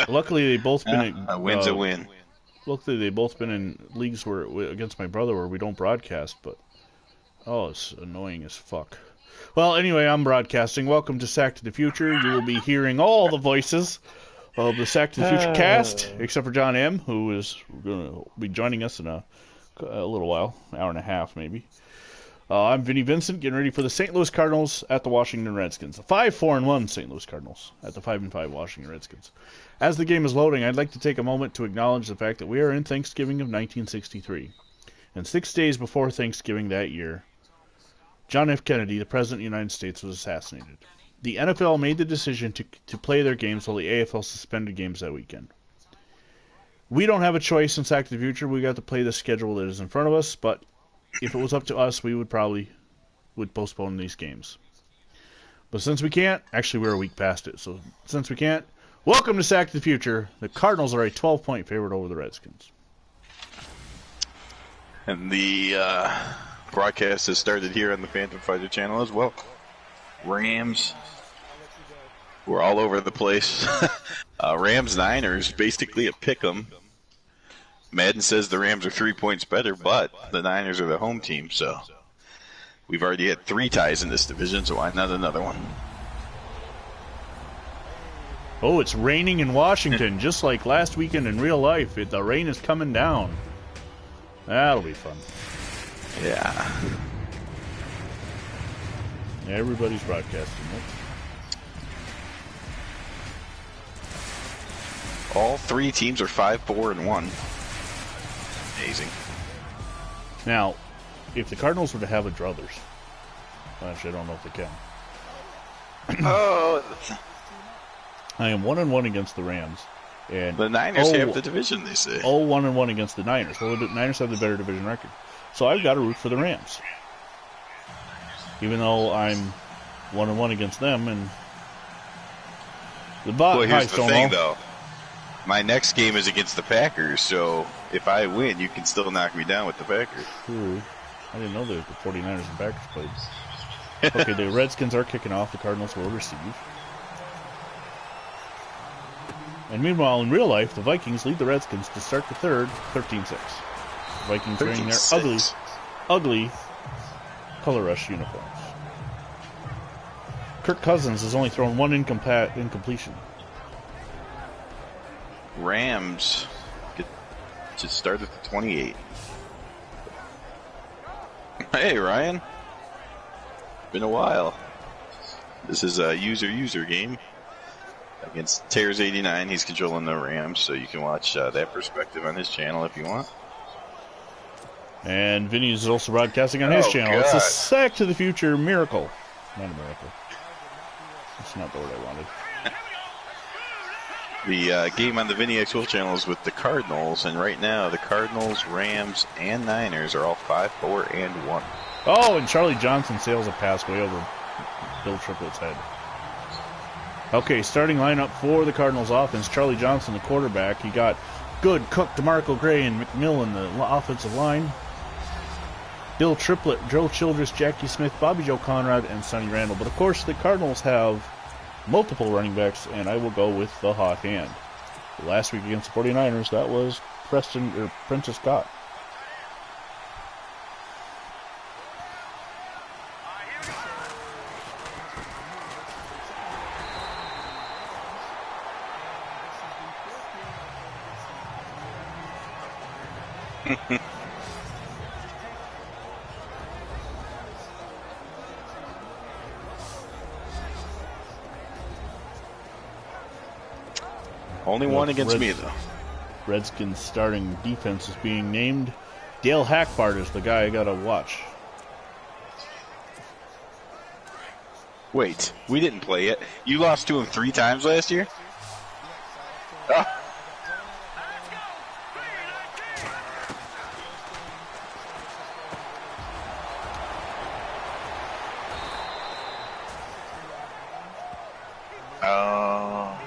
Luckily, they both been in, A win's a win. luckily they both been in leagues where against my brother where we don't broadcast. But oh, it's annoying as fuck. Well, anyway, I'm broadcasting. Welcome to Sack to the Future. You will be hearing all the voices of the Sack to the Future cast, except for John M., who is going to be joining us in a little while, an hour and a half maybe. I'm Vinny Vincent, getting ready for the St. Louis Cardinals at the Washington Redskins. The 5-4-1 St. Louis Cardinals at the 5-5 Washington Redskins. As the game is loading, I'd like to take a moment to acknowledge the fact that we are in Thanksgiving of 1963. And 6 days before Thanksgiving that year, John F. Kennedy, the President of the United States, was assassinated. The NFL made the decision to play their games while the AFL suspended games that weekend. We don't have a choice in Sack to the Future. We got to play the schedule that is in front of us, but if it was up to us, we would probably postpone these games. But since we can't, actually we're a week past it, so since we can't, welcome to Sack to the Future. The Cardinals are a 12-point favorite over the Redskins. And the broadcast has started here on the Phantom Fighter channel as well. Rams, we're all over the place. Rams-Niners, basically a pick-em. Madden says the Rams are 3 points better, but the Niners are the home team, so we've already had 3 ties in this division, so why not another one? Oh, it's raining in Washington, just like last weekend in real life. The rain is coming down. That'll be fun. Yeah. Everybody's broadcasting it. All 3 teams are 5-4-1. Amazing. Now, if the Cardinals were to have a druthers, actually, I don't know if they can. Oh, I am 1-1 against the Rams, and the Niners have the division, they say. 1-1 against the Niners. Well, the Niners have the better division record, so I've got to root for the Rams, even though I'm 1-1 against them. And well, here's the thing, though. My next game is against the Packers, so if I win, you can still knock me down with the Packers. True. I didn't know that the 49ers and Packers played. Okay, the Redskins are kicking off. The Cardinals will receive. And meanwhile, in real life, the Vikings lead the Redskins to start the third, 13-6. The Vikings wearing their ugly color rush uniforms. Kirk Cousins has only thrown one incompletion. Rams get to start at the 28. Hey, Ryan. Been a while. This is a user game against Tears89. He's controlling the Rams, so you can watch that perspective on his channel if you want. And Vinny is also broadcasting on his channel. God. It's a Sack to the Future miracle. Not a miracle. That's not the word I wanted. The game on the VinnyXWolf channel is with the Cardinals, and right now the Cardinals, Rams, and Niners are all 5-4-1. Oh, and Charlie Johnson sails a pass way over Bill Triplett's head. Okay, starting lineup for the Cardinals offense. Charlie Johnson, the quarterback. You got Good, Cook, DeMarco Gray, and McMillan, the offensive line. Bill Triplett, Joe Childress, Jackie Smith, Bobby Joe Conrad, and Sonny Randall. But of course, the Cardinals have multiple running backs, and I will go with the hot hand. Last week against the 49ers, that was Prentice Scott. Only one against me, though. Redskins starting defense is being named. Dale Hackbart is the guy I gotta watch. Wait, we didn't play yet. You lost to him 3 times last year? Oh.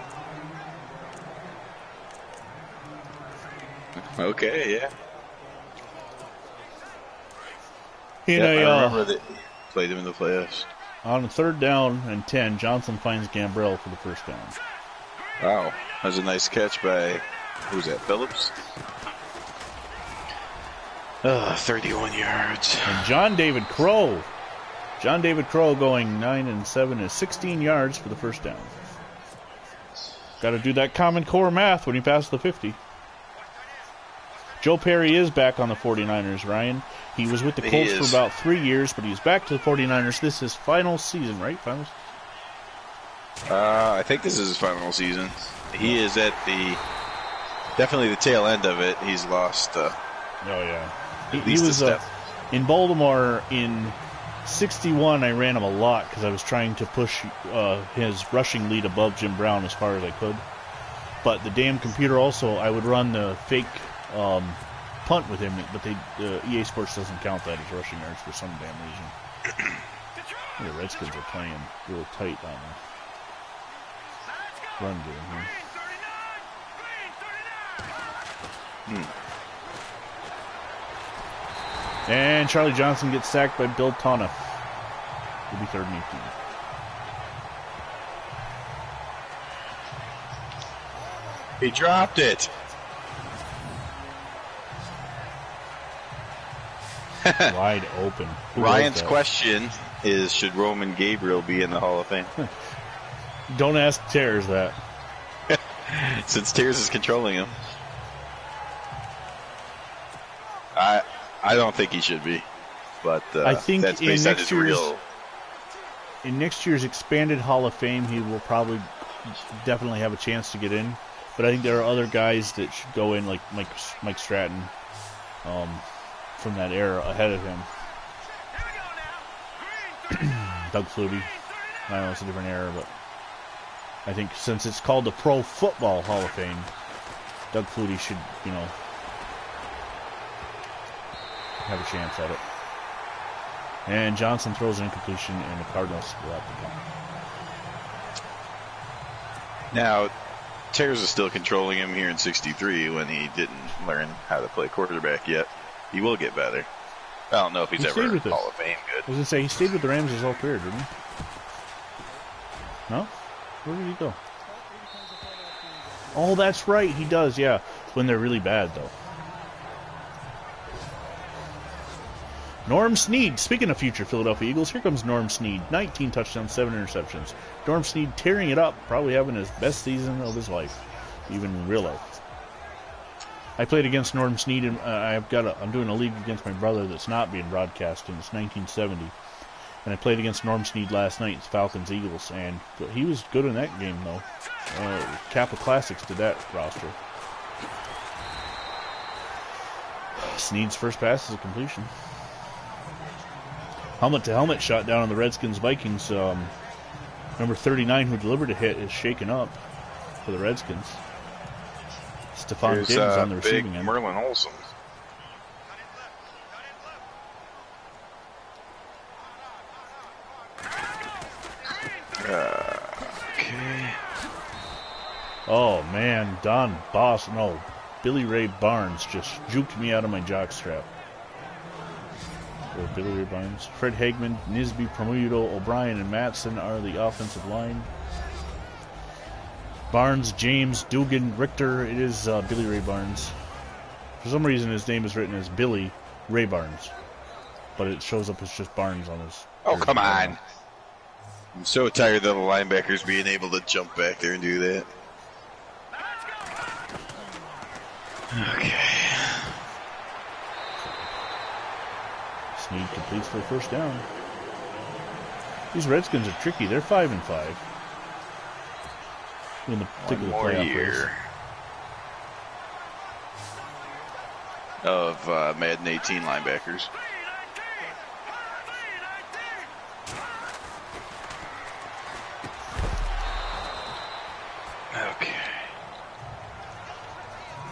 Okay, yeah. I remember that played him in the playoffs. On a 3rd down and 10, Johnson finds Gambrell for the first down. Wow, that was a nice catch by, who's that, Phillips? 31 yards. And John David Crow. John David Crow going 9 and 7 is 16 yards for the first down. Got to do that Common Core math when he passes the 50. Joe Perry is back on the 49ers, Ryan. He was with the Colts for about 3 years, but he's back to the 49ers. This is his final season, right? I think this is his final season. He is at definitely the tail end of it. He's lost. Oh yeah, he was in Baltimore in '61. I ran him a lot because I was trying to push his rushing lead above Jim Brown as far as I could. But the damn computer also, I would run the fake punt with him, but EA Sports doesn't count that as rushing yards for some damn reason. The Redskins are playing real tight on the run game here. And Charlie Johnson gets sacked by Bill Toniff. It'll be 3rd and 18. He dropped it. Wide open. Ryan's question is, should Roman Gabriel be in the Hall of Fame? Don't ask Tears that. Since Tears is controlling him. I don't think he should be, but I think that's based on his real. In next year's expanded Hall of Fame, he will probably definitely have a chance to get in. But I think there are other guys that should go in, like Mike Stratton, from that era ahead of him. Doug Flutie. I know it's a different era, but I think since it's called the Pro Football Hall of Fame, Doug Flutie should, have a chance at it. And Johnson throws an incompletion, and the Cardinals will have to come. Now, Tears is still controlling him here in '63 when he didn't learn how to play quarterback yet. He will get better. I don't know if he's ever Hall of Fame good. I was going to say, he stayed with the Rams his whole career, didn't he? No? Where did he go? Oh, that's right, he does, yeah. When they're really bad, though. Norm Snead, speaking of future Philadelphia Eagles, here comes Norm Snead. 19 touchdowns, 7 interceptions. Norm Snead tearing it up, probably having his best season of his life, even in real life. I played against Norm Snead, and I'm doing a league against my brother that's not being broadcast, and it's 1970. And I played against Norm Snead last night. It's Falcons-Eagles, and he was good in that game, though. Kappa Classics did that roster. Snead's first pass is a completion. Helmet-to-helmet shot down on the Redskins-Vikings. Number 39, who delivered a hit, is shaken up for the Redskins. Stephon Diggs on the receiving end. Merlin Olsen. Okay. Oh, man. Billy Ray Barnes just juked me out of my jockstrap. Billy Ray Barnes. Fred Hagman, Nisby, Promuto, O'Brien, and Matson are the offensive line. Barnes, James, Dugan, Richter. It is Billy Ray Barnes. For some reason, his name is written as Billy Ray Barnes, but it shows up as just Barnes on his. Oh, come on! I'm so tired of the linebackers being able to jump back there and do that. Okay. Snead completes for a first down. These Redskins are tricky. They're 5-5. In the particular playoff race. Of Madden 18 linebackers. Okay.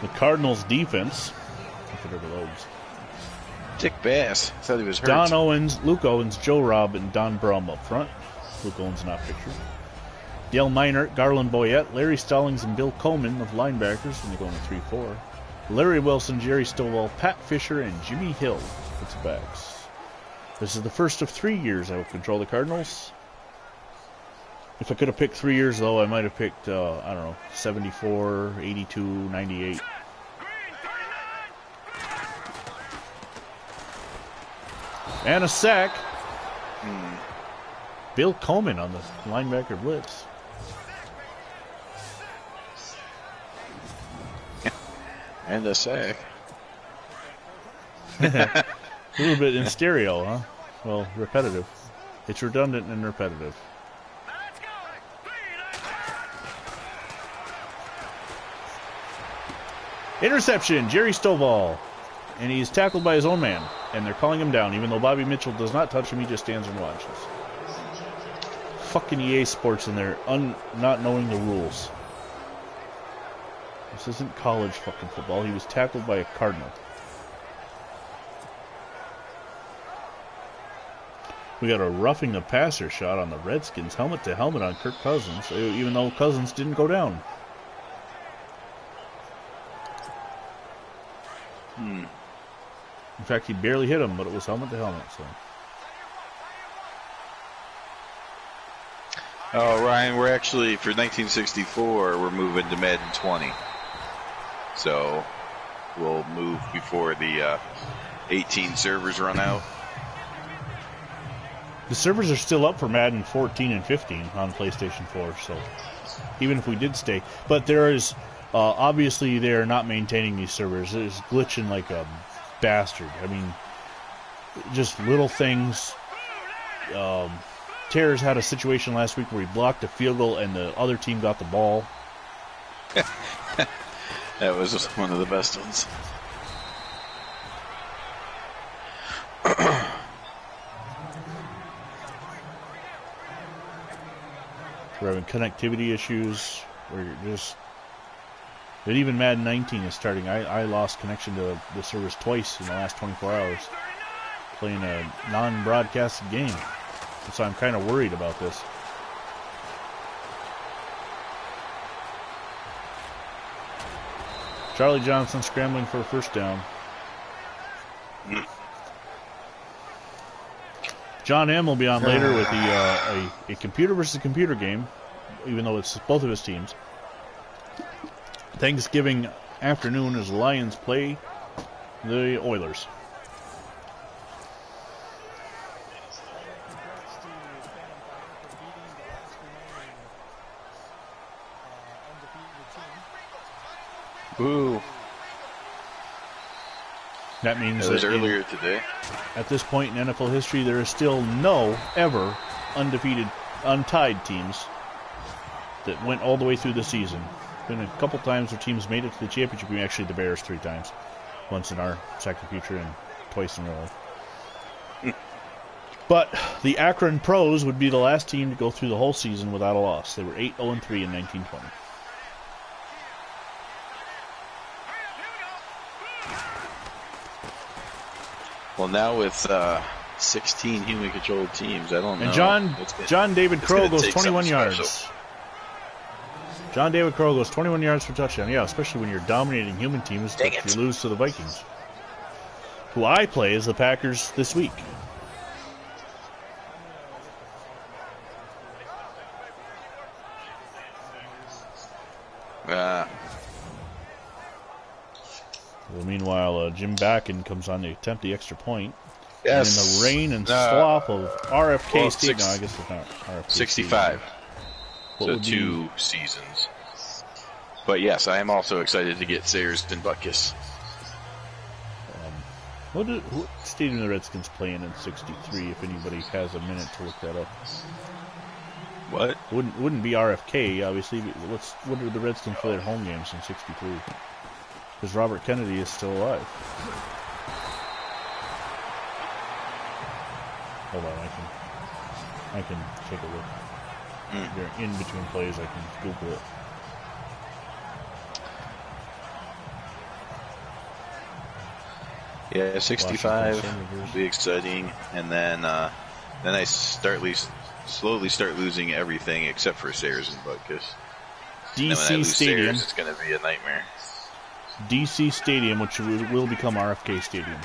The Cardinals defense, if it ever loads. Dick Bass. I thought he was hurt. Don Owens, Luke Owens, Joe Robb, and Don Brum up front. Luke Owens not pictured. Dale Minert, Garland Boyette, Larry Stallings, and Bill Coleman of linebackers, and they're going to 3-4. Larry Wilson, Jerry Stillwell, Pat Fisher, and Jimmy Hill, defensive backs. This is the first of 3 years I will control the Cardinals. If I could have picked 3 years, though, I might have picked, I don't know, 74, 82, 98. And a sack. Bill Coleman on the linebacker blitz. And a sack. A little bit in stereo, huh? Well, repetitive. It's redundant and repetitive. Interception, Jerry Stovall. And he's tackled by his own man. And they're calling him down. Even though Bobby Mitchell does not touch him, he just stands and watches. Fucking EA Sports in there, not knowing the rules. This isn't college fucking football. He was tackled by a Cardinal. We got a roughing the passer shot on the Redskins, helmet to helmet on Kirk Cousins, even though Cousins didn't go down. In fact, he barely hit him, but it was helmet to helmet. So. Oh, Ryan, we're actually, for 1964, we're moving to Madden 20. So we'll move before the 18 servers run out. The servers are still up for Madden 14 and 15 on PlayStation 4, so even if we did stay. But there is, obviously they are not maintaining these servers. It's glitching like a bastard. I mean, just little things. Terrors had a situation last week where he blocked a field goal and the other team got the ball. That was just one of the best ones. We're having connectivity issues where you're just... But even Madden 19 is starting. I lost connection to the servers twice in the last 24 hours playing a non-broadcasted game. So I'm kind of worried about this. Charlie Johnson scrambling for a first down. John M. will be on later with a computer versus computer game, even though it's both of his teams. Thanksgiving afternoon as Lions play the Oilers. Ooh. That means that was that earlier today. At this point in NFL history, there is still no ever undefeated, untied teams that went all the way through the season. Been a couple times where teams made it to the championship game. Actually, the Bears 3 times, once in our second future and twice in real life. But the Akron Pros would be the last team to go through the whole season without a loss. They were 8-0-3 in 1920. Well, now with 16 human-controlled teams, I don't know. And John David Crow goes 21 yards. Special. John David Crow goes 21 yards for touchdown. Yeah, especially when you're dominating human teams, but you lose to the Vikings, who I play as the Packers this week. Well, meanwhile, Jim Backen comes on to attempt the extra point. Yes. And in the rain and slop of RFK Stadium. No, I guess it's not RFK 65. So 2 seasons. But yes, I am also excited to get Sayers and Butkus. What stadium the Redskins playing in 63, if anybody has a minute to look that up? What? Wouldn't be RFK, obviously. What are the Redskins for their home games in 63? Because Robert Kennedy is still alive. Hold on, I can take a look. In between plays, I can Google it. Yeah, 65 will be exciting, and then I slowly start losing everything except for Sayers and Butkus. DC Stadium. Sayers, it's going to be a nightmare. DC Stadium, which will become RFK Stadium.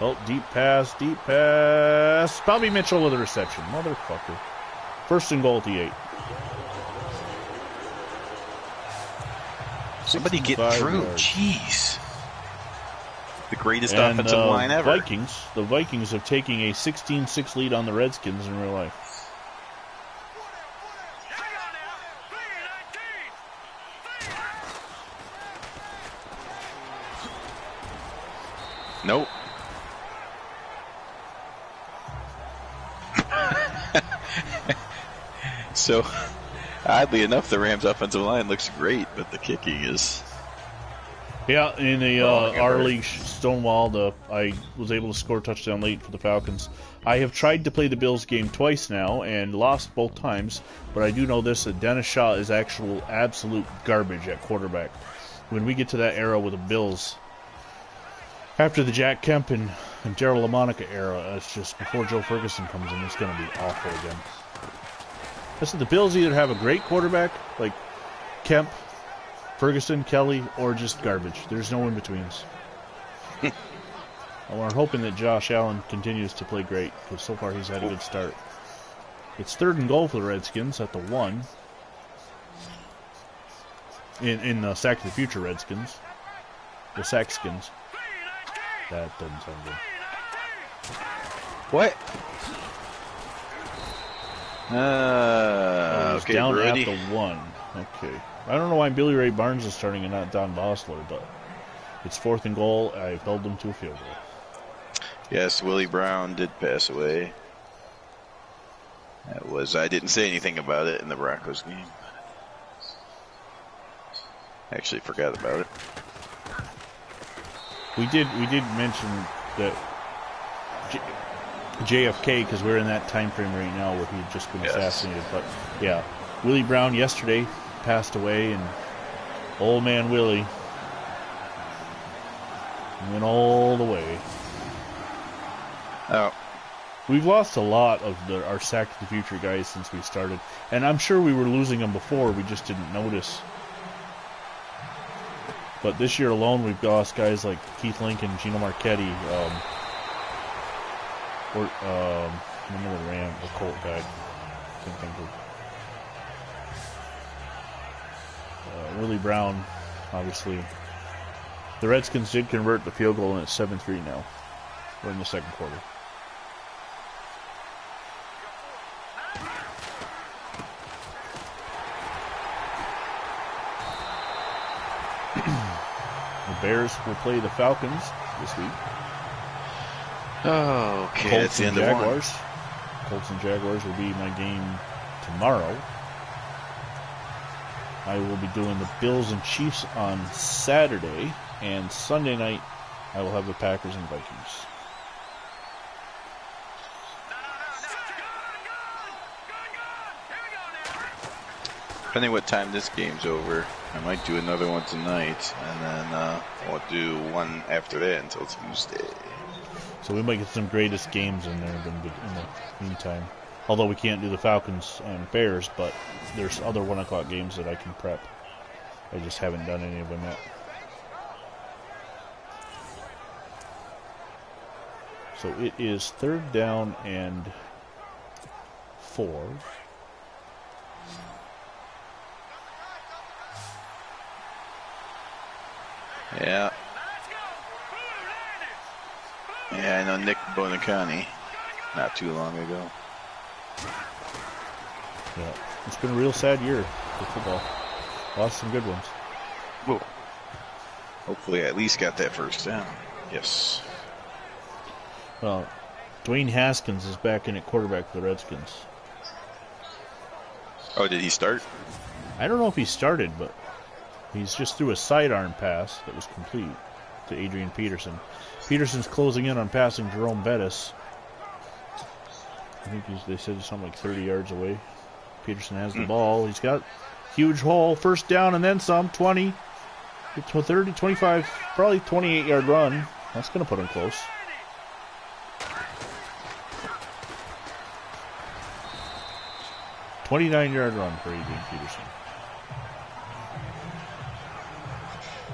Oh, deep pass, deep pass. Bobby Mitchell with a reception. Motherfucker. First and goal at the 8. Somebody get 65 through. yards. Jeez. The greatest And offensive line ever. The Vikings are taking a 16-6 lead on the Redskins in real life. Nope. So, oddly enough, the Rams' offensive line looks great, but the kicking is... Yeah, in the our league, Stonewall, I was able to score a touchdown late for the Falcons. I have tried to play the Bills game twice now and lost both times, but I do know this, that Dennis Shaw is absolute garbage at quarterback. When we get to that era with the Bills, after the Jack Kemp and Gerald LaMonica era, it's just before Joe Ferguson comes in, it's going to be awful again. I said the Bills either have a great quarterback, like Kemp, Ferguson, Kelly, or just garbage. There's no in-betweens. We're hoping that Josh Allen continues to play great, because so far he's had a good start. It's 3rd and goal for the Redskins at the 1. In the Sack of the Future Redskins. The Sackskins. That doesn't sound good. What? It's Okay, down Brody. at the 1. Okay. I don't know why Billy Ray Barnes is starting and not Don Bosler, but it's 4th and goal. I've held them to a field goal. Yes, Willie Brown did pass away. I didn't say anything about it in the Broncos game. Actually forgot about it. We did mention that JFK, because we're in that time frame right now where he had just been assassinated. But yeah, Willie Brown yesterday passed away, and old man Willie went all the way. Oh. We've lost a lot of our Sack of the Future guys since we started, and I'm sure we were losing them before, we just didn't notice. But this year alone, we've lost guys like Keith Lincoln, Gino Marchetti, remember the Colt guy. Can't think of. Willie Brown, obviously. The Redskins did convert the field goal, and it's 7-3 now. We're in the second quarter. The Bears will play the Falcons this week. Oh, okay. Colts That's the and end of one. Jaguars. Colts and Jaguars will be my game tomorrow. I will be doing the Bills and Chiefs on Saturday, and Sunday night I will have the Packers and Vikings. Depending what time this game's over, I might do another one tonight, and then I'll do one after that until Tuesday. So we might get some greatest games in there in the meantime. Although we can't do the Falcons and Bears, but there's other 1 o'clock games that I can prep. I just haven't done any of them yet. So it is 3rd down and 4. Yeah. Yeah, I know Nick Bonicani not too long ago. Yeah, it's been a real sad year for football. Lost some good ones. Whoa. Hopefully I at least got that first down. Yes. Well, Dwayne Haskins is back in at quarterback for the Redskins. Oh, did he start? I don't know if he started, but he's just threw a sidearm pass that was complete to Adrian Peterson. Peterson's closing in on passing Jerome Bettis. I think they said something like 30 yards away. Peterson has the ball. He's got huge hole, first down and then some, 20, 30, 25, probably 28-yard run. That's going to put him close. $29-yard run for Adrian Peterson.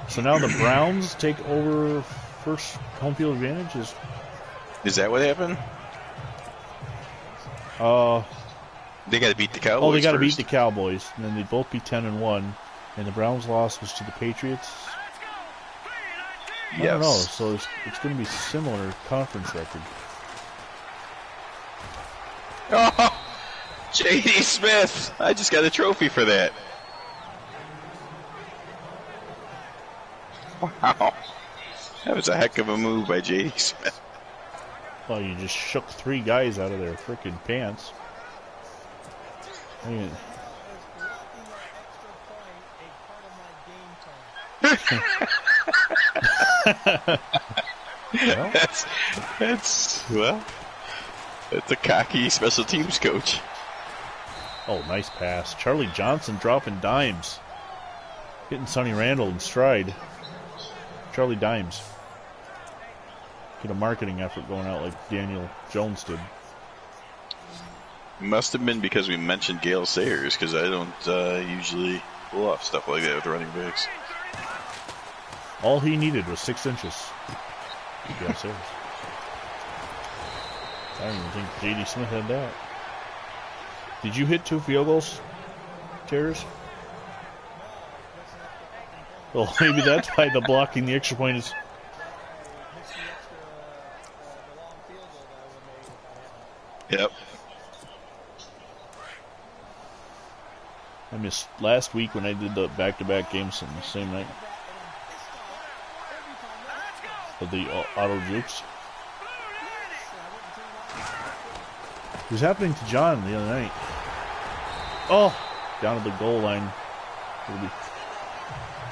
So now the Browns take over first home field advantage. Is Is that what happened? They got to beat the Cowboys. Oh, they got to beat the Cowboys, and then they'd both be 10-1, and the Browns' loss was to the Patriots. Yes. I don't know, so it's going to be similar conference record. Oh, J.D. Smith! I just got a trophy for that. Wow, that was a heck of a move by J.D. Smith. Well, you just shook 3 guys out of their freaking pants. I mean, well, that's a cocky special teams coach. Oh, nice pass. Charlie Johnson dropping dimes. Hitting Sonny Randall in stride. Charlie Dimes. Get a marketing effort going out like Daniel Jones did. Must have been because we mentioned Gale Sayers, because I don't usually pull off stuff like that with running backs. All he needed was 6 inches. Gale Sayers. I don't even think J.D. Smith had that. Did you hit 2 field goals, Terrors? Well, maybe that's why the blocking the extra point is... Yep. I missed last week when I did the back-to-back games on the same night. Of the auto jukes. It was happening to John the other night. Oh! Down at the goal line. It'll be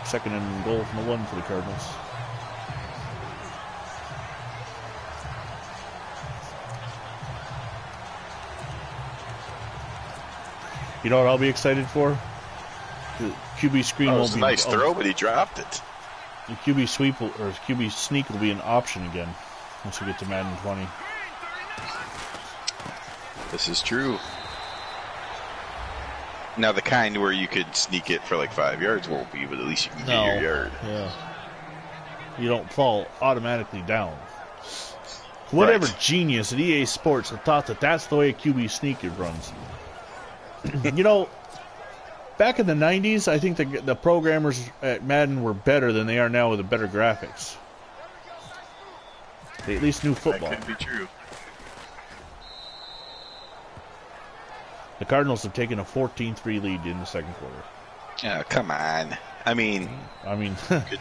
2nd and goal from the 1 for the Cardinals. You know what I'll be excited for? The QB screen It won't was be a nice throw, but he dropped it. The QB sweep or QB sneak will be an option again once we get to Madden 20. This is true. Now the kind where you could sneak it for like 5 yards won't be, but at least you can get your yard. Yeah. You don't fall automatically down. Whatever genius at EA Sports have thought that that's the way a QB sneak runs. You know, back in the 90s, I think the programmers at Madden were better than they are now with the better graphics. They at least knew football. That could be true. The Cardinals have taken a 14-3 lead in the second quarter. Oh, come on. I mean, good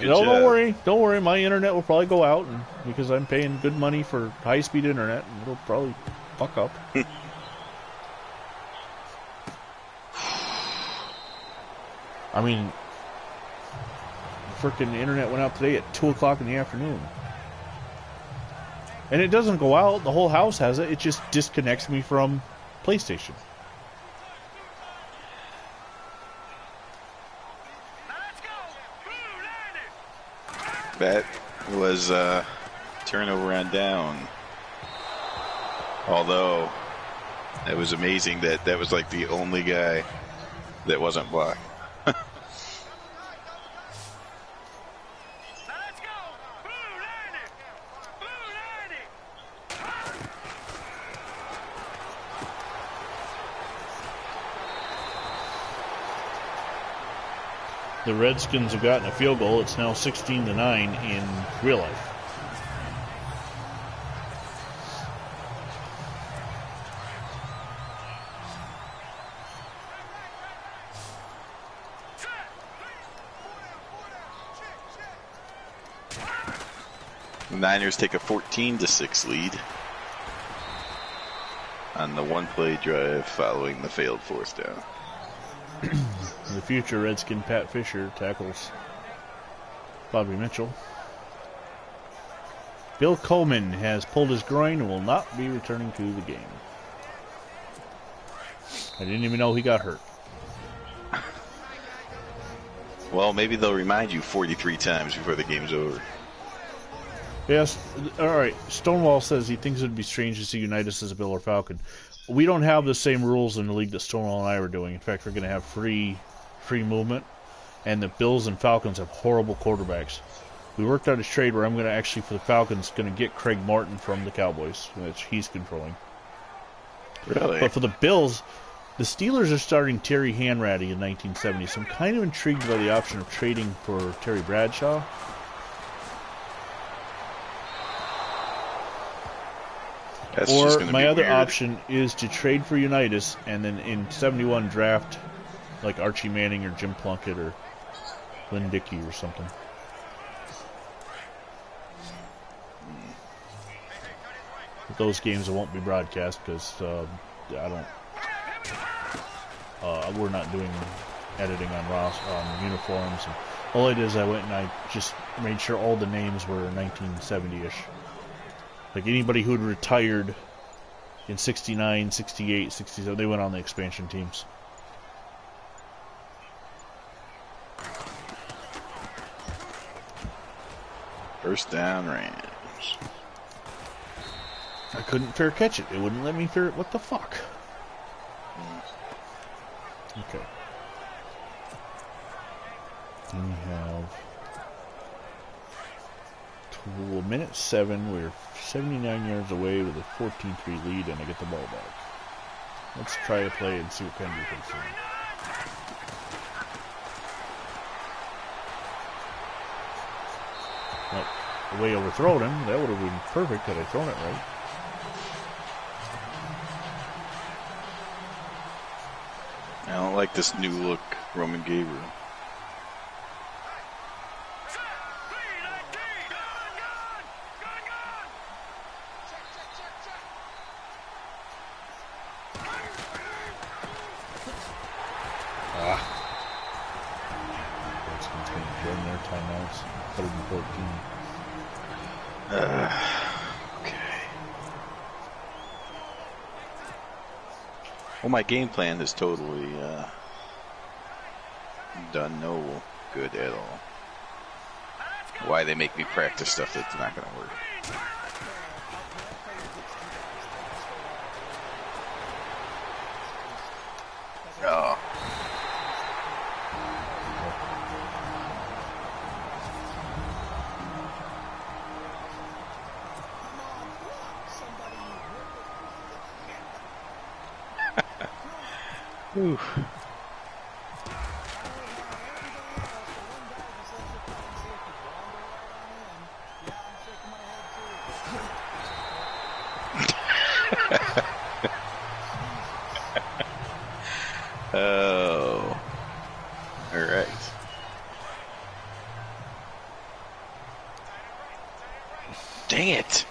don't worry. My internet will probably go out because I'm paying good money for high-speed internet, and it'll probably fuck up. I mean, the frickin' internet went out today at 2 o'clock in the afternoon. And it doesn't go out. The whole house has it. It just disconnects me from PlayStation. That was turnover on down. Although, it was amazing that was like the only guy that wasn't blocked. The Redskins have gotten a field goal. It's now 16-9 in real life. The Niners take a 14-6 lead on the one-play drive following the failed 4th down. The future Redskin Pat Fisher tackles Bobby Mitchell. Bill Coleman has pulled his groin and will not be returning to the game. I didn't even know he got hurt. Well, maybe they'll remind you 43 times before the game's over. Yes, all right. Stonewall says he thinks it would be strange to see Unitas as a Bill or Falcon. We don't have the same rules in the league that Stonewall and I were doing. In fact, we're going to have free movement, and the Bills and Falcons have horrible quarterbacks. we worked out a trade where I'm going to actually, for the Falcons, going to get Craig Martin from the Cowboys, which he's controlling. Really? But for the Bills, the Steelers are starting Terry Hanratty in 1970, so I'm kind of intrigued by the option of trading for Terry Bradshaw. That's Or just gonna my be other weird. option is to trade for Unitas and then in 71 draft like Archie Manning or Jim Plunkett or Lynn Dickey or something. But those games won't be broadcast because I don't. We're not doing editing on uniforms. And all I did is I went and I just made sure all the names were 1970-ish. Like anybody who had retired in 69, 68, 67, they went on the expansion teams. First down, Rams. I couldn't fair catch it. It wouldn't let me fair. What the fuck? Okay. We have minute 7. We're 79 yards away with a 14-3 lead, and I get the ball back. Let's try a play and see what Kendrick can see. Well, the way I overthrown him, that would have been perfect had I thrown it right. I don't like this new look, Roman Gabriel. Redskins going to run their timeouts. 114. Okay. Well, my game plan is totally done no good at all. Why they make me practice stuff that's not going to work? Oh. Oof. Oh. All right. Dang it.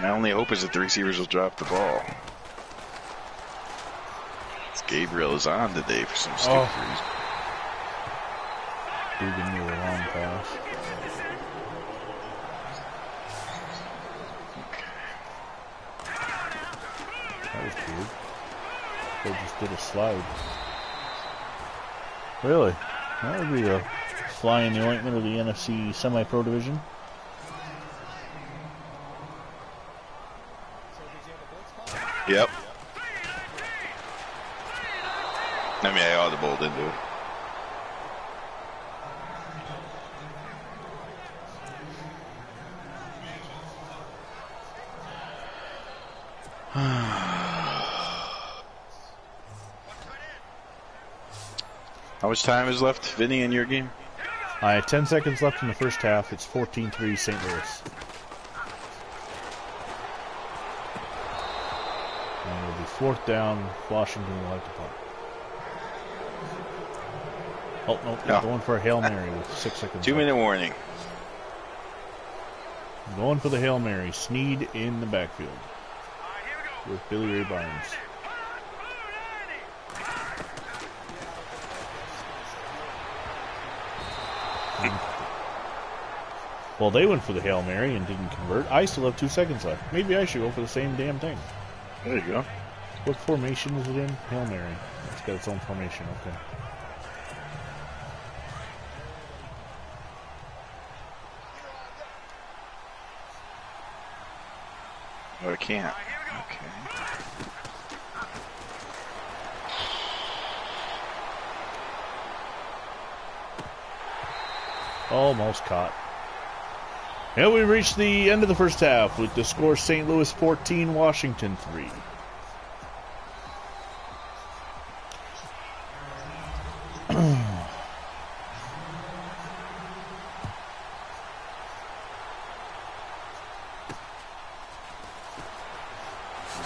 My only hope is that the receivers will drop the ball. Gabriel is on today for some stupid reason. Dugan me the wrong pass. That was weird. They just did a slide. Really? That would be a fly in the ointment of the NFC semi-pro division. Yep. I mean, I audibled into it. How much time is left, Vinny, in your game? I have 10 seconds left in the first half. It's 14-3 St. Louis. And it'll be 4th down. Washington will have to punt. Oh, no, they're going for a Hail Mary with 6 seconds 2-minute warning. Going for the Hail Mary. Snead in the backfield with Billy Ray Barnes. Well, they went for the Hail Mary and didn't convert. I still have 2 seconds left. Maybe I should go for the same damn thing. There you go. What formation is it in? Hail Mary. It's got its own formation. Okay. Oh, I can't. Okay. Almost caught. And we reached the end of the first half with the score St. Louis 14, Washington 3.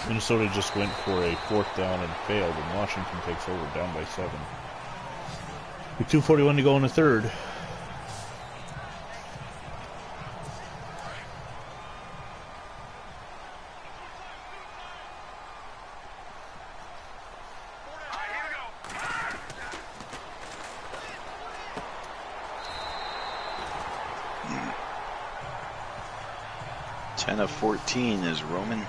Minnesota just went for a 4th down and failed, and Washington takes over down by 7. With 2:41 to go in the third. Of 14 is Roman.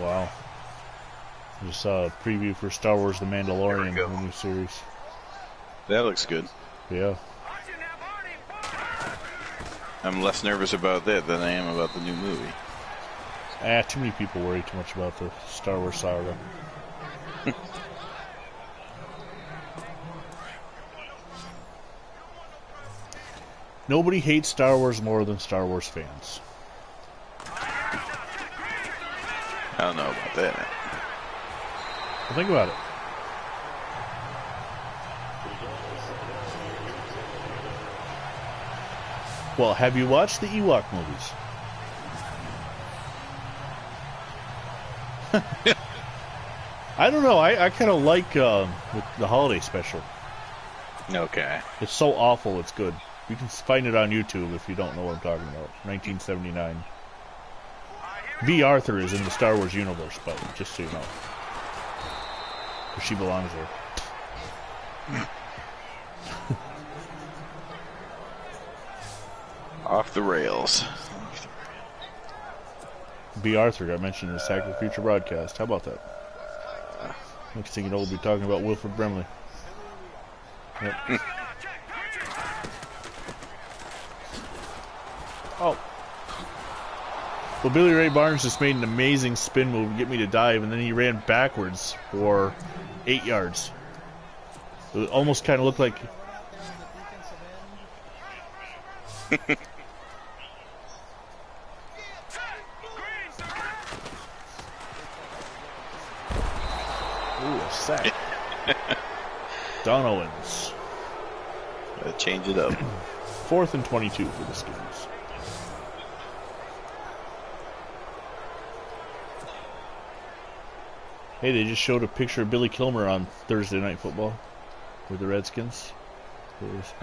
Wow. I just saw a preview for Star Wars The Mandalorian, the new series. That looks good. Yeah. I'm less nervous about that than I am about the new movie. Too many people worry too much about the Star Wars saga. Nobody hates Star Wars more than Star Wars fans. I don't know about that. Well, think about it. Well, have you watched the Ewok movies? I don't know. I kind of like the holiday special. Okay. It's so awful, it's good. You can find it on YouTube if you don't know what I'm talking about. 1979. V. Arthur is in the Star Wars universe, but just so you know. She belongs there. Off the rails. V. Arthur got mentioned in the Sack of the Future broadcast. How about that? Next thing you know, we'll be talking about Wilford Brimley. Yep. Oh. Well, Billy Ray Barnes just made an amazing spin move to get me to dive, and then he ran backwards for 8 yards. It almost kind of looked like... Ooh, a sack. Don Owens. Gotta change it up. 4th and 22 for the Skins. Hey, they just showed a picture of Billy Kilmer on Thursday Night Football with the Redskins. He's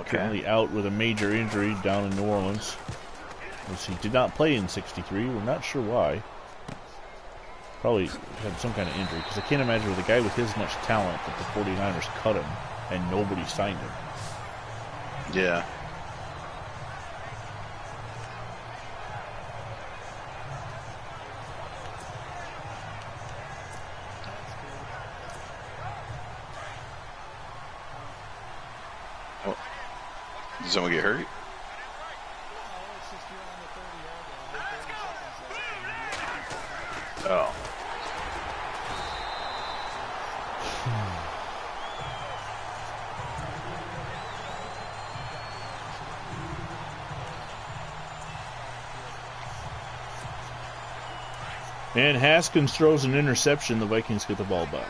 currently out with a major injury down in New Orleans. He did not play in '63. We're not sure why. Probably had some kind of injury, because I can't imagine with a guy with his much talent that the 49ers cut him and nobody signed him. Yeah. Oh. Did someone get hurt? Oh. And Haskins throws an interception. The Vikings get the ball back.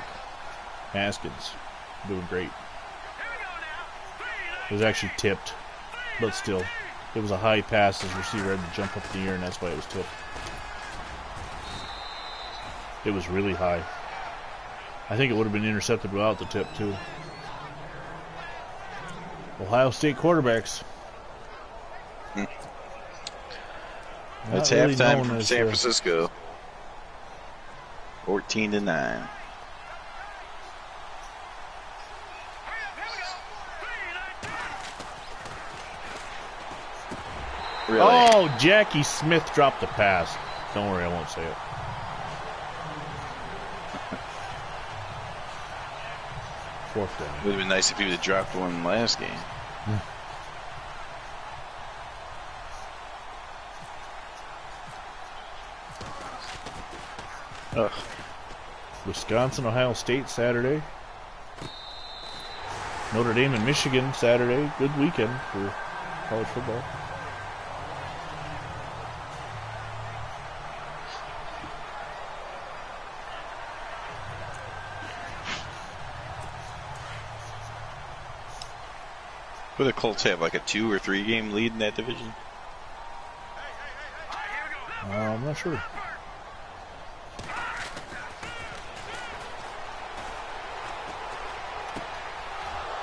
Haskins doing great. It was actually tipped, but still. It was a high pass. His receiver had to jump up in the air, and that's why it was tipped. It was really high. I think it would have been intercepted without the tip, too. Ohio State quarterbacks. That's really halftime from San Francisco. 14-9. Really? Oh, Jackie Smith dropped the pass. Don't worry, I won't say it. Fourth down. Would have been nice if he would have dropped one last game. Ugh. Wisconsin, Ohio State Saturday. Notre Dame and Michigan Saturday. Good weekend for college football. Would the Colts have like a 2 or 3 game lead in that division? I'm not sure.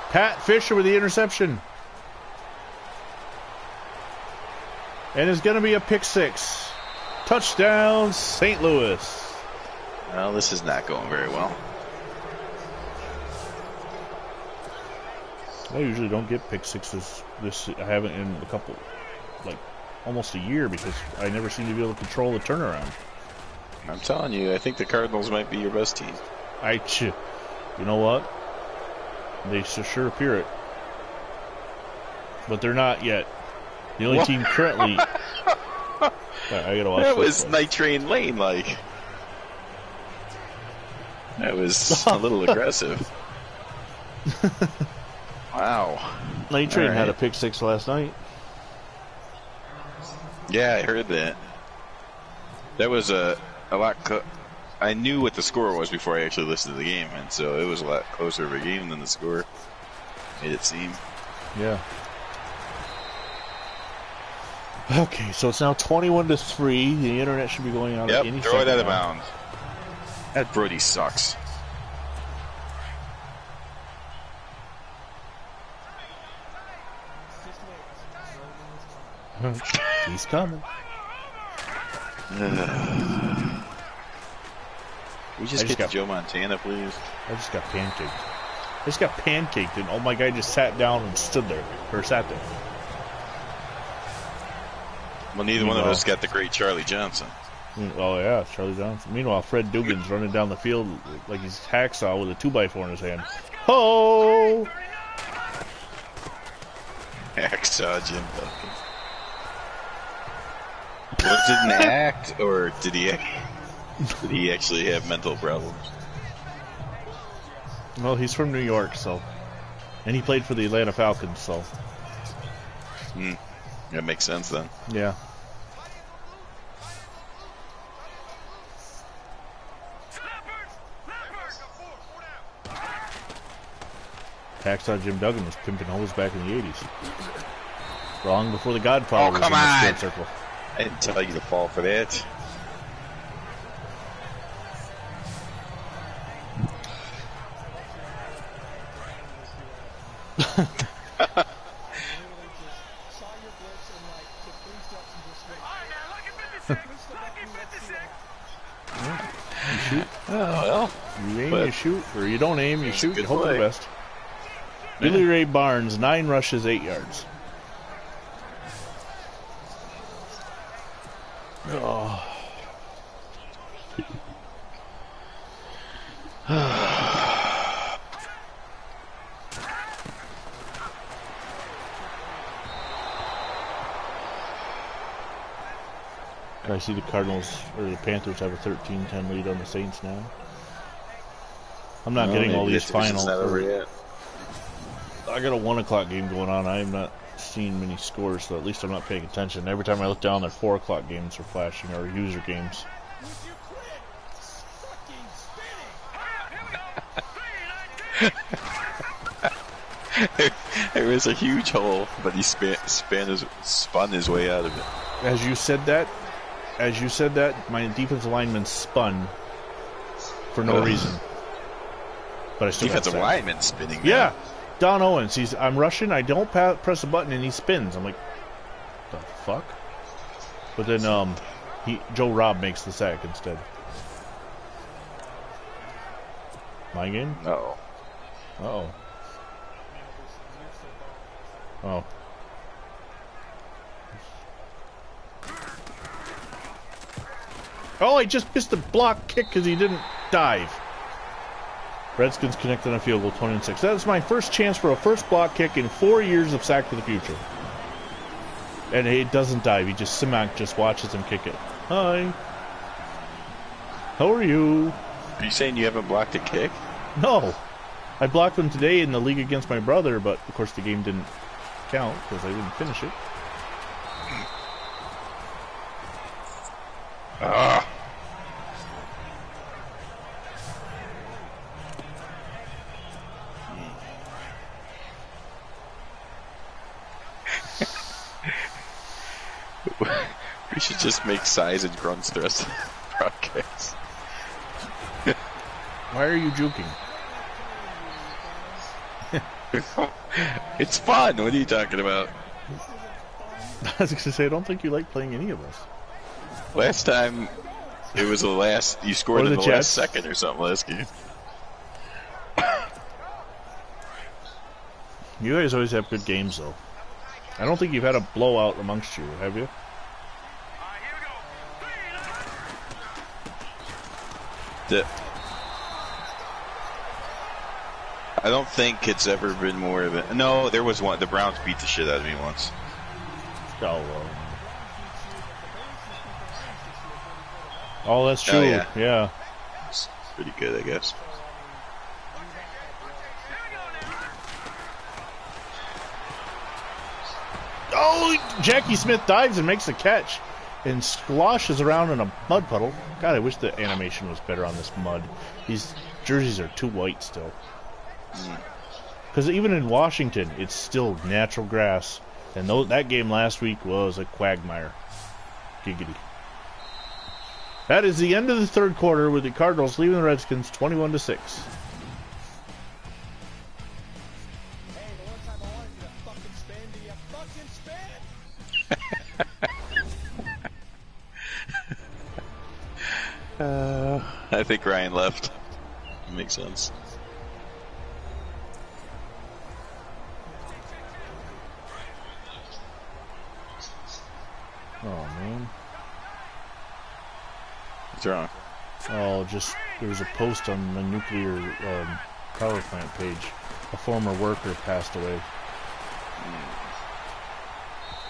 Pat Fisher with the interception. And it's going to be a pick 6. Touchdown, St. Louis. Well, this is not going very well. I usually don't get pick 6s. I haven't in a couple, like almost a year, because I never seem to be able to control the turnaround. I'm telling you, I think the Cardinals might be your best team. You know what? They sure appear it. But they're not yet. The only team currently... I gotta watch that was Night Train Lane, like. That was a little aggressive. Wow. Night Train had a pick 6 last night. Yeah, I heard that. That was a lot... I knew what the score was before I actually listened to the game, and so it was a lot closer of a game than the score made it seem. Yeah. Okay, so it's now 21-3. The internet should be going out at any second. Throw it out of bounds. That Brody sucks. He's coming. We just get to Joe Montana, please. I just got pancaked. And oh, my guy just sat down and stood there. Or sat there. Well, neither one of us got the great Charlie Johnson. Oh, yeah, Charlie Johnson. Meanwhile, Fred Dugan's running down the field like he's hacksaw with a 2x4 in his hand. Ho! Hacksaw Jim Duggan. Was it an act, or did he actually have mental problems? Well, he's from New York, so... And he played for the Atlanta Falcons, so... That makes sense, then. Yeah. Hacksaw Jim Duggan was pimping hoes back in the 80s. Wrong before the Godfather was in the squared circle. I didn't tell you to fall for that. You shoot. Oh, well. You aim, you shoot. Or you don't aim, you shoot. You hope for the best. Yeah. Billy Ray Barnes, 9 rushes, 8 yards. Oh. I see the Cardinals, or the Panthers, have a 13-10 lead on the Saints now. I'm not getting all these finals. I got a 1 o'clock game going on. I am not seeing many scores, so at least I'm not paying attention. Every time I look down, their 4 o'clock games are flashing, or user games. There was a huge hole, but he spun his way out of it. As you said that, my defensive lineman spun for no reason. But I still defensive lineman spinning. Yeah, now. Don Owens. I'm rushing. I don't press a button, and he spins. I'm like, the fuck? But then Joe Robb makes the sack instead. My game? Uh-oh. Uh-oh. Oh. Oh, I just missed a block kick because he didn't dive. Redskins connect on a field goal, 20-6. That's my first chance for a first block kick in 4 years of Sack for the Future. And he doesn't dive. He just, Simak just watches him kick it. Hi. How are you? Are you saying you haven't blocked a kick? No. I blocked one today in the league against my brother, but of course the game didn't count because I didn't finish it. Ah. We should just make sighs and grunts the rest of the broadcast. Why are you juking? It's fun. What are you talking about? I was going to say, I don't think you like playing any of us. Last time, it was the last. You scored Or in the the Jets. last second or something last game. You guys always have good games, though. I don't think you've had a blowout amongst you, have you? I don't think it's ever been more than. No, there was one. The Browns beat the shit out of me once. Oh, that's true. Oh, yeah. It's pretty good, I guess. Oh, Jackie Smith dives and makes the catch and squashes around in a mud puddle. God, I wish the animation was better on this mud. These jerseys are too white still. Because even in Washington, it's still natural grass. And that game last week was a quagmire. Giggity. That is the end of the third quarter with the Cardinals leaving the Redskins 21-6. I think Ryan left. Makes sense. Oh, man. What's wrong? Oh, just there was a post on the nuclear power plant page. A former worker passed away.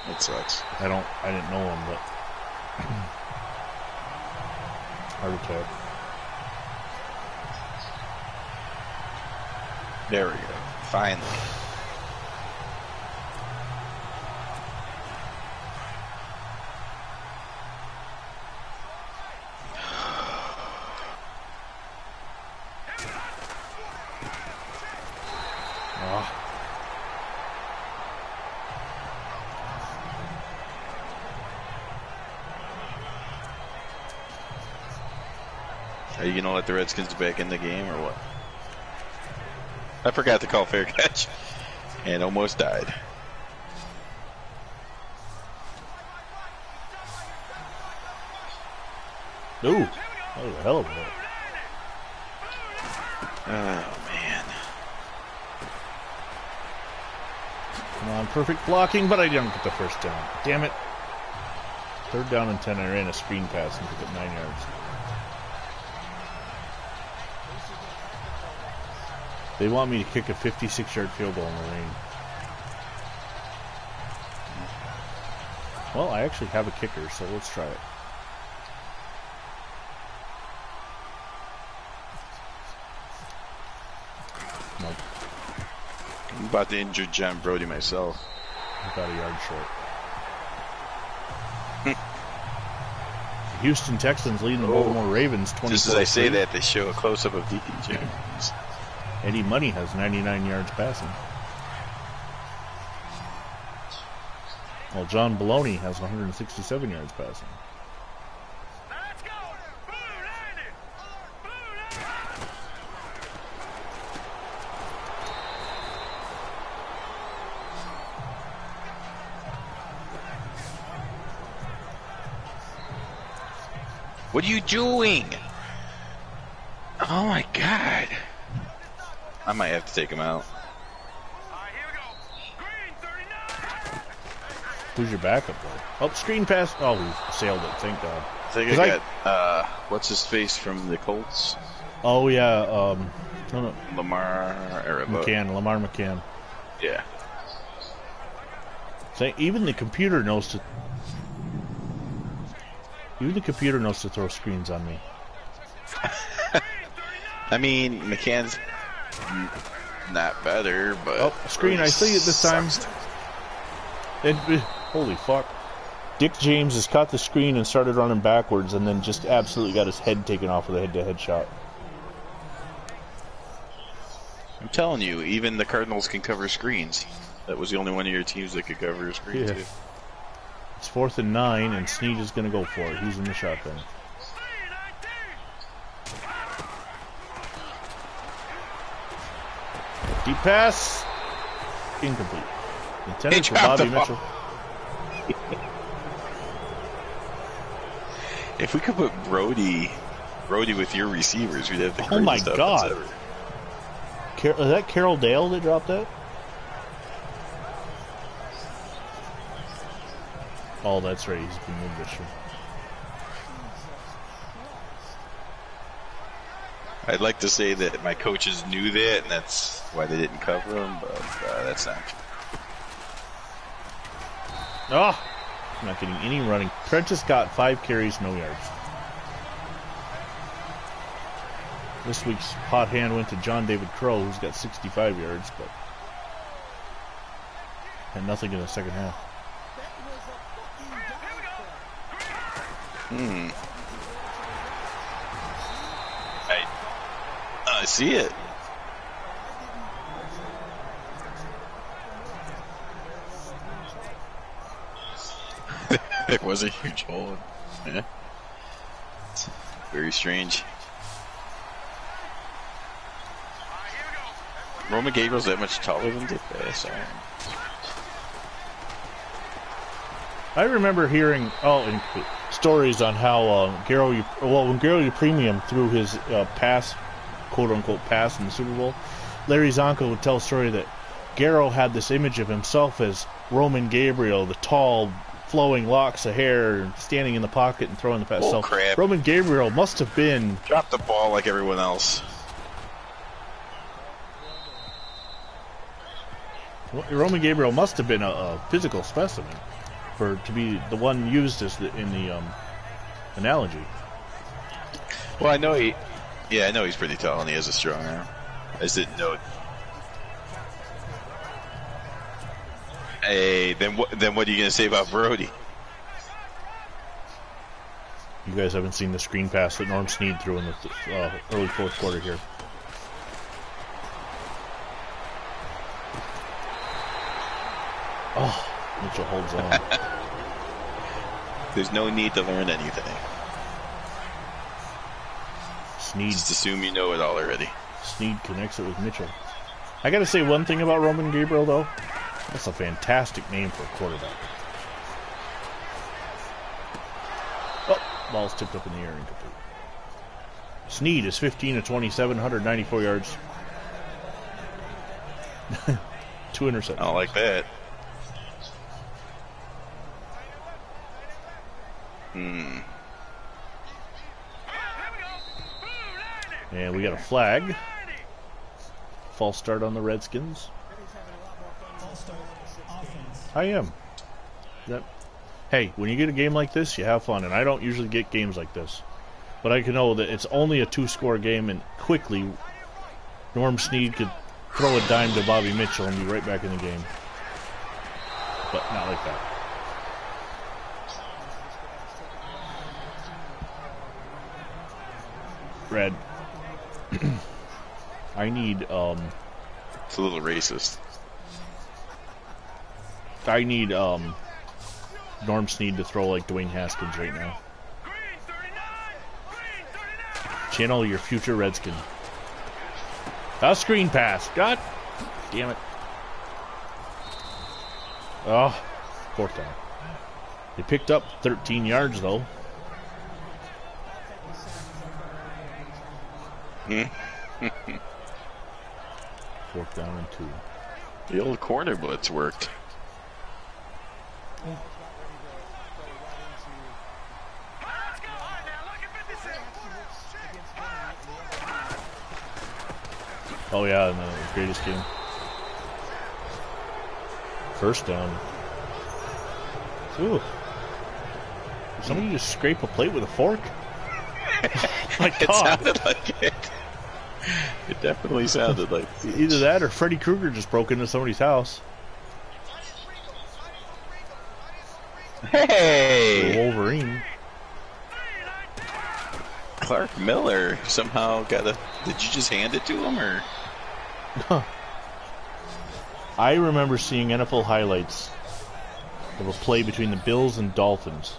That sucks. I didn't know him, but heart attack. There we go. Finally. Are you gonna let the Redskins back in the game or what? I forgot to call fair catch and almost died. Ooh, that was a hell of a hit. Oh man. Come on, perfect blocking, but I didn't get the first down. Damn it. 3rd down and 10, I ran a screen pass and took it 9 yards. They want me to kick a 56-yard field goal in the rain. Well, I actually have a kicker, so let's try it. Nope. I'm about to injure John Brody myself. About a yard short. Houston Texans leading the Baltimore Ravens 24-3. Just as I say that, they show a close-up of DT Jones. Eddie Money has 99 yards passing. Well, John Baloney has 167 yards passing. What are you doing? Oh my god. I might have to take him out. Who's your backup, though? Oh, screen pass. Oh, we sailed it. Thank God. I think I got, what's his face from the Colts? Oh, yeah. No. Lamar McCann. Yeah. So even the computer knows to throw screens on me. I mean, McCann's not better, but... Oh, screen, I see it this time. Holy fuck. Dick James has caught the screen and started running backwards and then just absolutely got his head taken off with a head-to-head shot. I'm telling you, even the Cardinals can cover screens. That was the only one of your teams that could cover a screen, too. It's 4th and 9, and Snead is going to go for it. He's in the shotgun. Deep pass. Incomplete. Intended for Bobby Mitchell. If we could put Brody with your receivers, we'd have the greatest Oh my God. ever. Is that Carroll Dale that dropped that? Oh, that's right. He's been moved this year. I'd like to say that my coaches knew that, and that's why they didn't cover him, but that's not true. Oh, I'm not getting any running. Prentice got 5 carries, no yards. This week's hot hand went to John David Crow, who's got 65 yards, but had nothing in the second half. I see it. It was a huge hole. Yeah. It's very strange. Roman Gabriel's that much taller than Dick Bass. I remember hearing stories on how when Garo Premium threw his pass, quote-unquote pass in the Super Bowl, Larry Zonko would tell a story that Garo had this image of himself as Roman Gabriel, the tall, flowing locks of hair, standing in the pocket and throwing the pass. Oh, crap. Roman Gabriel must have been... Dropped the ball like everyone else. Roman Gabriel must have been a physical specimen to be the one used as in the analogy. Well, I know he's pretty tall and he has a strong arm. I just didn't know. Hey, then what are you gonna say about Brody? You guys haven't seen the screen pass that Norm Snead threw in the early 4th quarter here. Oh, Mitchell holds on. There's no need to learn anything. Snead. Just assume you know it all already. Snead connects it with Mitchell. I gotta say one thing about Roman Gabriel, though. That's a fantastic name for a quarterback. Oh, ball's tipped up in the air, incomplete. Snead is 15 of 27, 194 yards. 2 interceptions. I don't like that. And we got a flag. False start on the Redskins. I am. Hey, when you get a game like this, you have fun. And I don't usually get games like this. But I can know that it's only a 2-score game, and quickly Norm Snead could throw a dime to Bobby Mitchell and be right back in the game. But not like that. Red. I need It's a little racist. I need Norm Snead to throw like Dwayne Haskins right now. Channel your future Redskin. A screen pass. God damn it. Oh, 4th down. They picked up 13 yards though. 4th down and 2. The old corner blitz worked. Oh yeah, in the greatest game. 1st down. Ooh. Did somebody just scrape a plate with a fork? My It God. sounded like it. It definitely sounded like it. Either that or Freddy Krueger just broke into somebody's house. Hey! Wolverine. Clark Miller somehow got a... Did you just hand it to him, or...? I remember seeing NFL highlights of a play between the Bills and Dolphins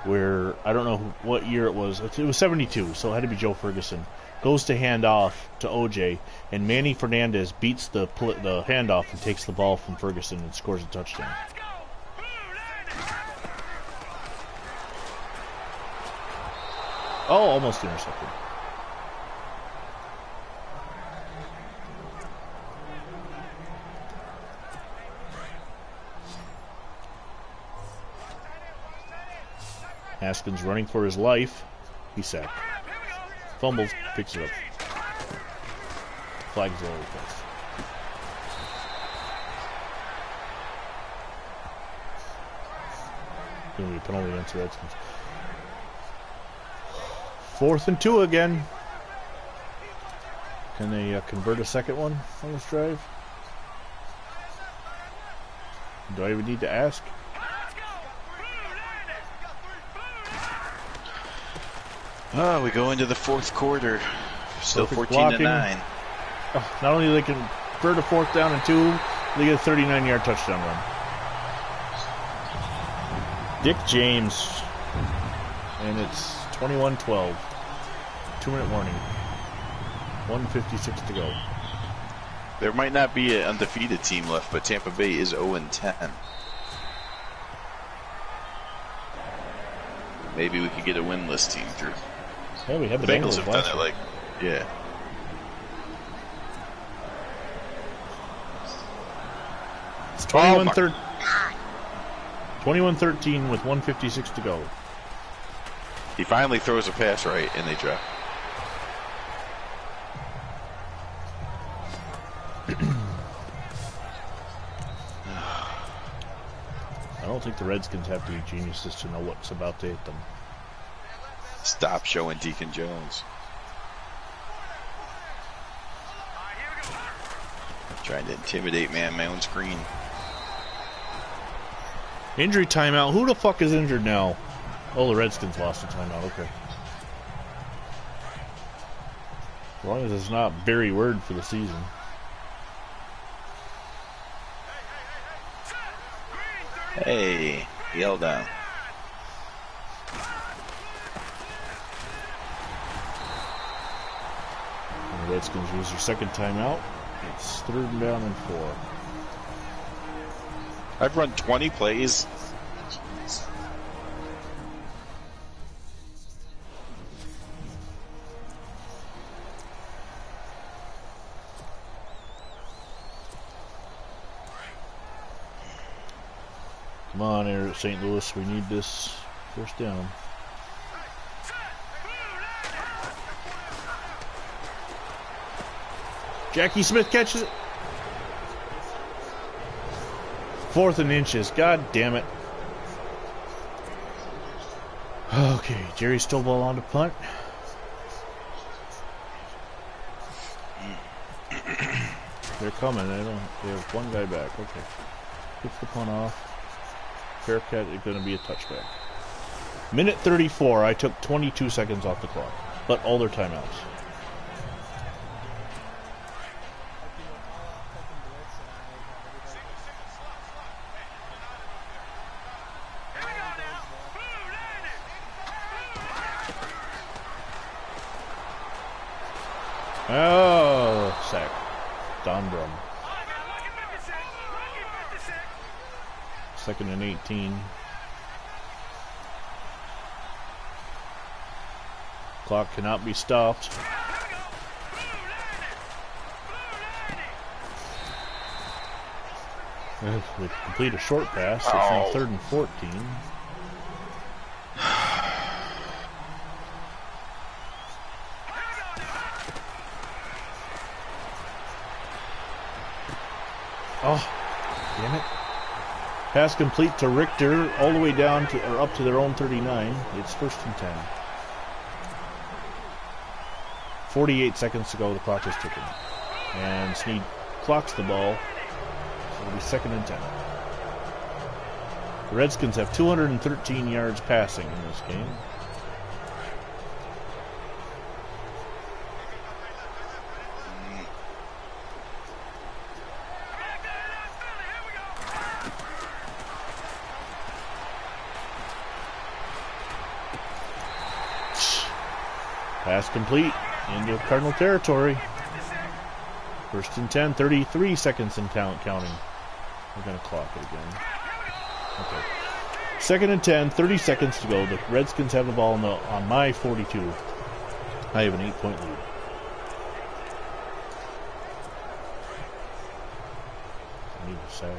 where, I don't know what year it was. It was 72, so it had to be Joe Ferguson. Goes to hand off to OJ, and Manny Fernandez beats the handoff and takes the ball from Ferguson and scores a touchdown. Oh, almost intercepted. Haskins running for his life. He's sacked. Fumbles, picks it up. Flags all over the place. Going to be a penalty against the Redskins. 4th and 2 again. Can they convert a second one on this drive? Do I even need to ask? Oh, we go into the 4th quarter. Still 14-9. Oh, not only do they convert a 4th down and 2, they get a 39-yard touchdown run. Dick James. And it's 21-12. 2-minute warning. 1:56 to go. There might not be an undefeated team left, but Tampa Bay is 0-10. Maybe we could get a winless team through. Yeah, we had The Bengals have done it, like, yeah. It's 21-13 with 1:56 to go. He finally throws a pass right, and they drop. I don't think the Redskins have to be geniuses to know what's about to hit them. Stop showing Deacon Jones. Trying to intimidate man on my own screen. Injury timeout. Who the fuck is injured now? Oh, the Redskins lost a timeout. Okay. As long as it's not Barry Word for the season. Hey, yell down. And the Redskins use their second timeout. It's 3rd down and 4. I've run 20 plays. Come on, here at St. Louis. We need this 1st down. Jackie Smith catches it. 4th and inches. God damn it. Okay, Jerry Stovall on to punt. They're coming. They have one guy back. Okay. Gets the punt off. Fair catch is going to be a touchback. Minute 34. I took 22 seconds off the clock. But all their timeouts. Oh, sack. Don Brum. 2nd and 18. Clock cannot be stopped. We complete a short pass. It's now 3rd and 14. Oh, damn it. Pass complete to Richter, all the way down to, or up to their own 39. It's 1st and 10. 48 seconds to go. The clock is ticking. And Snead clocks the ball. So it'll be 2nd and 10. The Redskins have 213 yards passing in this game. Pass complete into Cardinal territory. 1st and 10, 33 seconds and counting. We're going to clock it again. Okay. 2nd and 10, 30 seconds to go. The Redskins have the ball on my 42. I have an 8-point lead. I need to sack.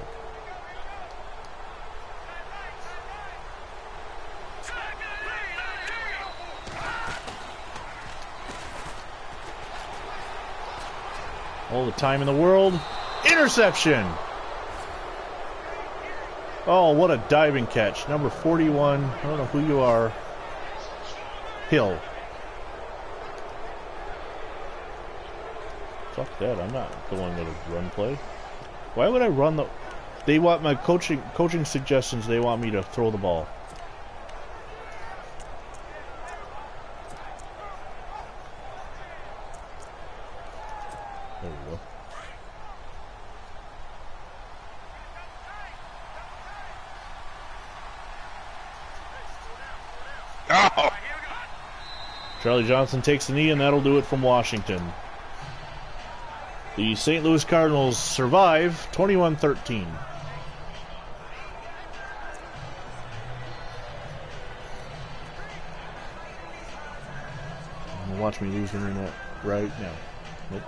All the time in the world. Interception! Oh, what a diving catch. Number 41. I don't know who you are. Hill. Fuck that. I'm not going with a run play. Why would I run the... They want my coaching suggestions. They want me to throw the ball. There we go. Oh! Charlie Johnson takes the knee, and that'll do it from Washington. The St. Louis Cardinals survive 21-13. Watch me lose internet right now. Nope.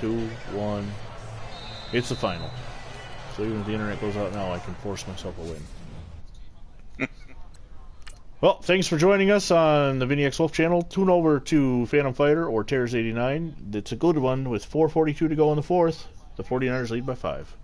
2, 1. It's the final. So even if the internet goes out now, I can force myself a win. Well, thanks for joining us on the VinnyXWolf channel. Tune over to Phantom Fighter or Tears89. It's a good one with 4:42 to go in the 4th. The 49ers lead by 5.